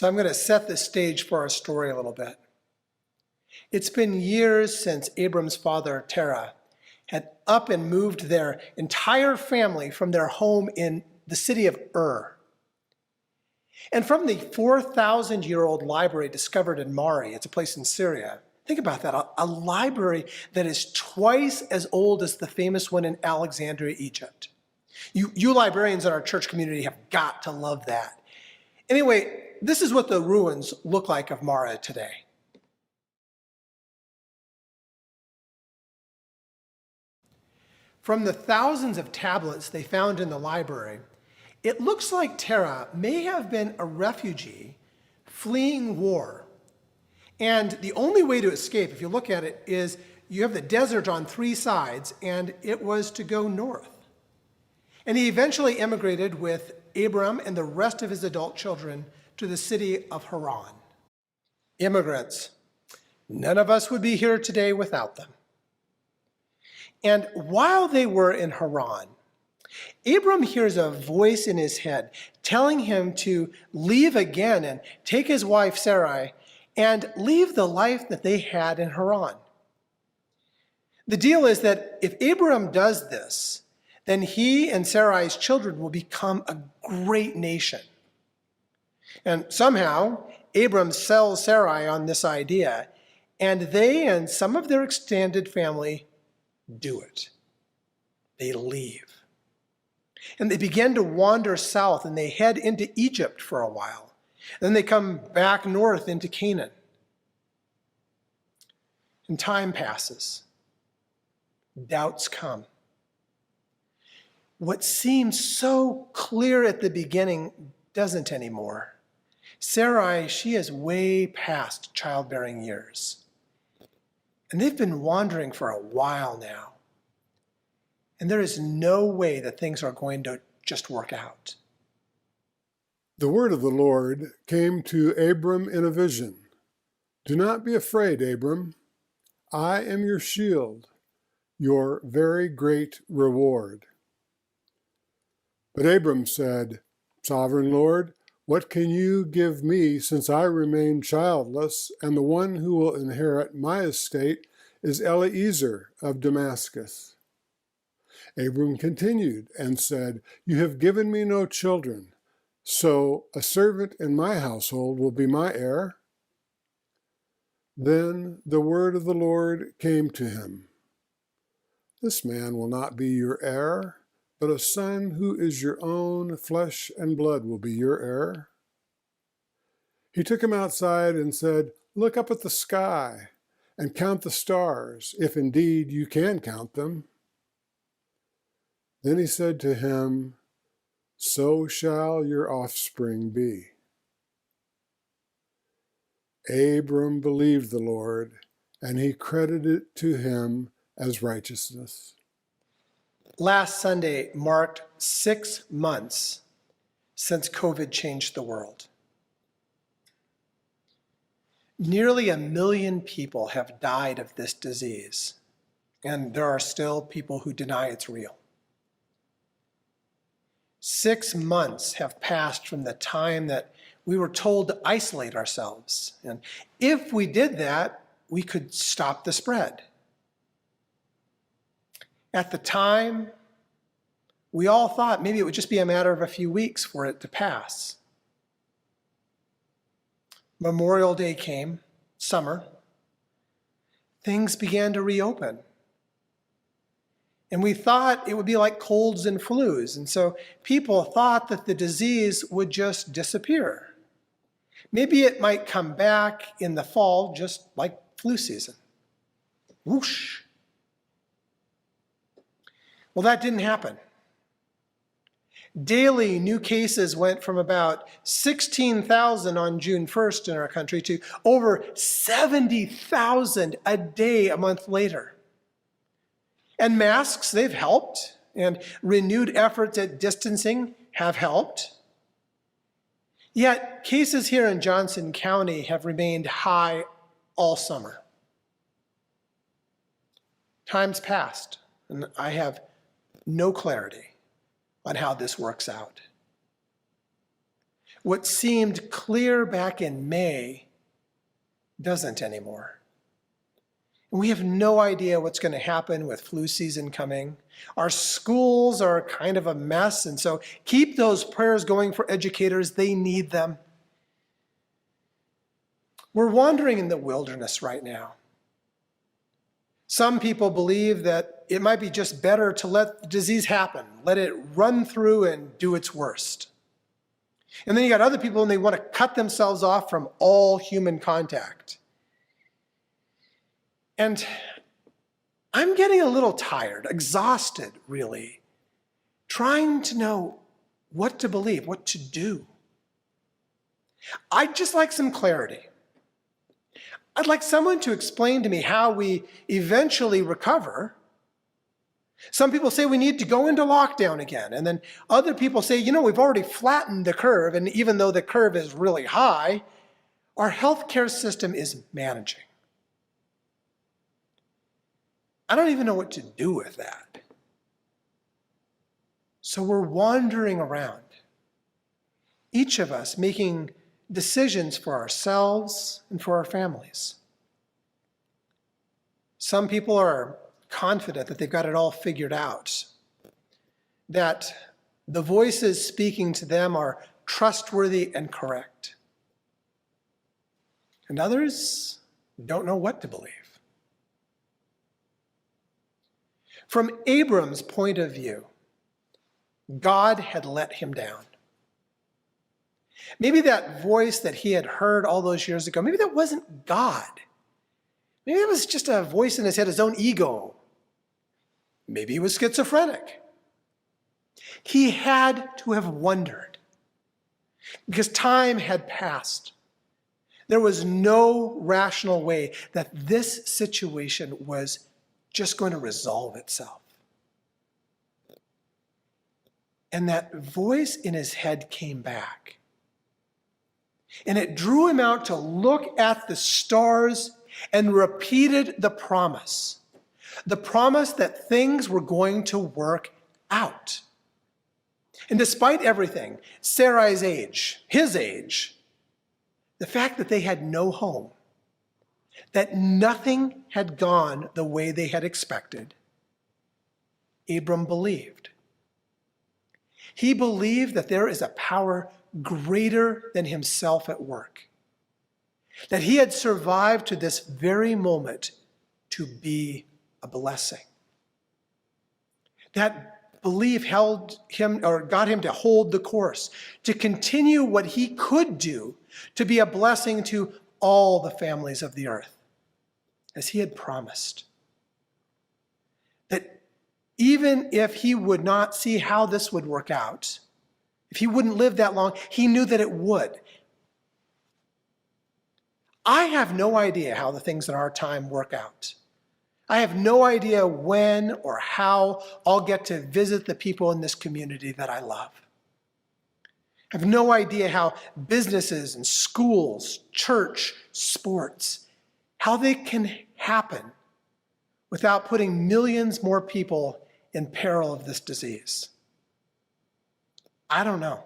So I'm going to set the stage for our story a little bit. It's been years since Abram's father, Terah, had up and moved their entire family from their home in the city of Ur. And from the 4,000-year-old library discovered in Mari, it's a place in Syria. Think about that, a library that is twice as old as the famous one in Alexandria, Egypt. You librarians in our church community have got to love that. Anyway, this is what the ruins look like of Mara today. From the thousands of tablets they found in the library, it looks like Terah may have been a refugee fleeing war. And the only way to escape, if you look at it, is you have the desert on three sides, and it was to go north. And he eventually immigrated with Abram and the rest of his adult children to the city of Haran. Immigrants. None of us would be here today without them. And while they were in Haran, Abram hears a voice in his head telling him to leave again and take his wife Sarai and leave the life that they had in Haran. The deal is that if Abram does this, then he and Sarai's children will become a great nation. And somehow, Abram sells Sarai on this idea, and they and some of their extended family do it. They leave. And they begin to wander south, and they head into Egypt for a while. Then they come back north into Canaan. And time passes. Doubts come. What seemed so clear at the beginning doesn't anymore. Sarai, she is way past childbearing years. And they've been wandering for a while now. And there is no way that things are going to just work out. The word of the Lord came to Abram in a vision. Do not be afraid, Abram. I am your shield, your very great reward. But Abram said, Sovereign Lord, what can you give me since I remain childless, and the one who will inherit my estate is Eliezer of Damascus? Abram continued and said, You have given me no children, so a servant in my household will be my heir. Then the word of the Lord came to him. This man will not be your heir, but a son who is your own flesh and blood will be your heir. He took him outside and said, Look up at the sky and count the stars, if indeed you can count them. Then he said to him, So shall your offspring be. Abram believed the Lord, and he credited it to him as righteousness. Last Sunday marked 6 months since COVID changed the world. Nearly 1 million people have died of this disease, and there are still people who deny it's real. 6 months have passed from the time that we were told to isolate ourselves, and if we did that, we could stop the spread. At the time, we all thought maybe it would just be a matter of a few weeks for it to pass. Memorial Day came, summer. Things began to reopen. And we thought it would be like colds and flus. And so people thought that the disease would just disappear. Maybe it might come back in the fall, just like flu season. Whoosh. Well, that didn't happen. Daily new cases went from about 16,000 on June 1st in our country to over 70,000 a day a month later. And masks, they've helped, and renewed efforts at distancing have helped. Yet cases here in Johnson County have remained high all summer. Time's passed, and I have no clarity on how this works out. What seemed clear back in May doesn't anymore. We have no idea what's going to happen with flu season coming. Our schools are kind of a mess, and so keep those prayers going for educators. They need them. We're wandering in the wilderness right now. Some people believe that it might be just better to let the disease happen, let it run through and do its worst. And then you got other people and they want to cut themselves off from all human contact. And I'm getting a little tired, exhausted, really, trying to know what to believe, what to do. I'd just like some clarity. I'd like someone to explain to me how we eventually recover. Some people say we need to go into lockdown again. And then other people say, we've already flattened the curve. And even though the curve is really high, our healthcare system is managing. I don't even know what to do with that. So we're wandering around, each of us making decisions for ourselves and for our families. Some people are confident that they've got it all figured out, that the voices speaking to them are trustworthy and correct. And others don't know what to believe. From Abram's point of view, God had let him down. Maybe that voice that he had heard all those years ago, maybe that wasn't God. Maybe it was just a voice in his head, his own ego. Maybe he was schizophrenic. He had to have wondered because time had passed. There was no rational way that this situation was just going to resolve itself. And that voice in his head came back. And it drew him out to look at the stars and repeated the promise that things were going to work out. And despite everything, Sarai's age, his age, the fact that they had no home, that nothing had gone the way they had expected, Abram believed. He believed that there is a power greater than himself at work, that he had survived to this very moment to be a blessing. That belief held him or got him to hold the course, to continue what he could do to be a blessing to all the families of the earth, as he had promised. That even if he would not see how this would work out, if he wouldn't live that long, he knew that it would. I have no idea how the things in our time work out. I have no idea when or how I'll get to visit the people in this community that I love. I have no idea how businesses and schools, church, sports, how they can happen without putting millions more people in peril of this disease. I don't know.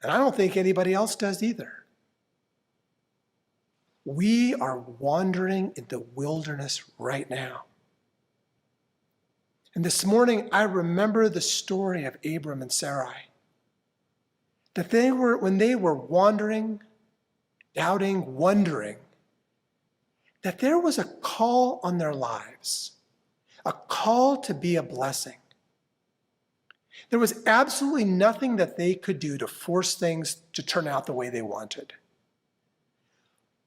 And I don't think anybody else does either. We are wandering in the wilderness right now. And this morning, I remember the story of Abram and Sarai. That when they were wandering, doubting, wondering, that there was a call on their lives, a call to be a blessing. There was absolutely nothing that they could do to force things to turn out the way they wanted.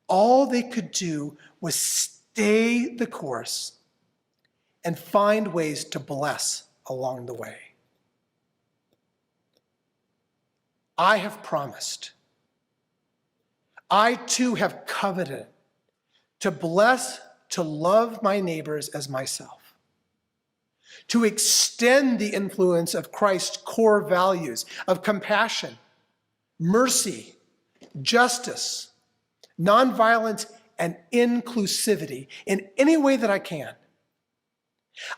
All they could do was stay the course and find ways to bless along the way. I have promised. I too have coveted to bless, to love my neighbors as myself, to extend the influence of Christ's core values of compassion, mercy, justice, nonviolence, and inclusivity in any way that I can.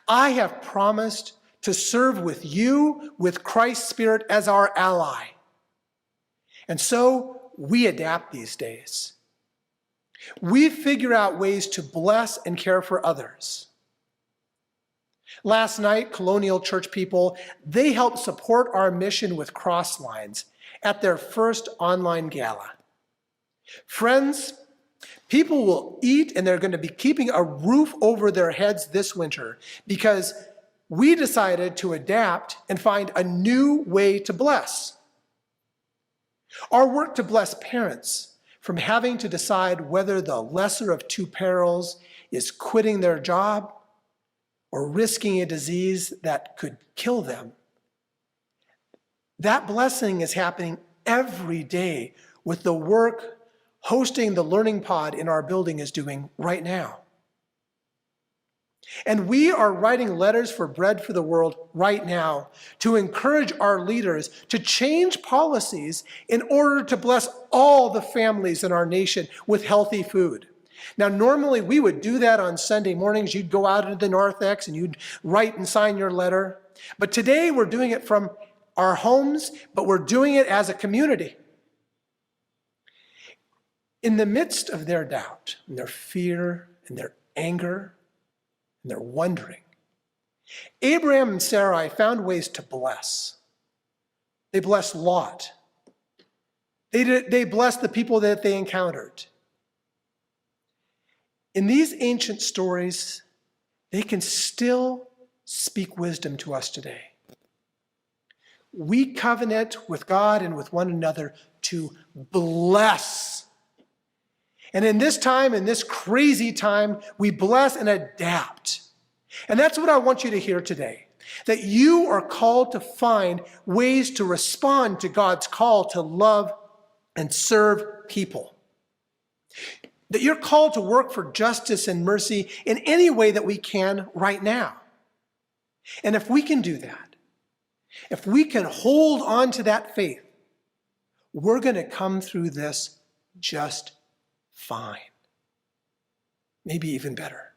I have promised to serve with you, with Christ's Spirit as our ally. And so we adapt these days. We figure out ways to bless and care for others. Last night, Colonial church people, they helped support our mission with cross lines at their first online gala. Friends, people will eat and they're going to be keeping a roof over their heads this winter because we decided to adapt and find a new way to bless. Our work to bless parents from having to decide whether the lesser of two perils is quitting their job or risking a disease that could kill them. That blessing is happening every day with the work hosting the Learning Pod in our building is doing right now. And we are writing letters for Bread for the World right now to encourage our leaders to change policies in order to bless all the families in our nation with healthy food. Now, normally we would do that on Sunday mornings. You'd go out into the narthex and you'd write and sign your letter. But today we're doing it from our homes, but we're doing it as a community. In the midst of their doubt and their fear and their anger and their wondering, Abraham and Sarai found ways to bless. They blessed Lot. They blessed the people that they encountered. In these ancient stories, they can still speak wisdom to us today. We covenant with God and with one another to bless. And in this time, in this crazy time, we bless and adapt. And that's what I want you to hear today. That you are called to find ways to respond to God's call to love and serve people. That you're called to work for justice and mercy in any way that we can right now. And if we can do that, if we can hold on to that faith, we're going to come through this just fine. Maybe even better.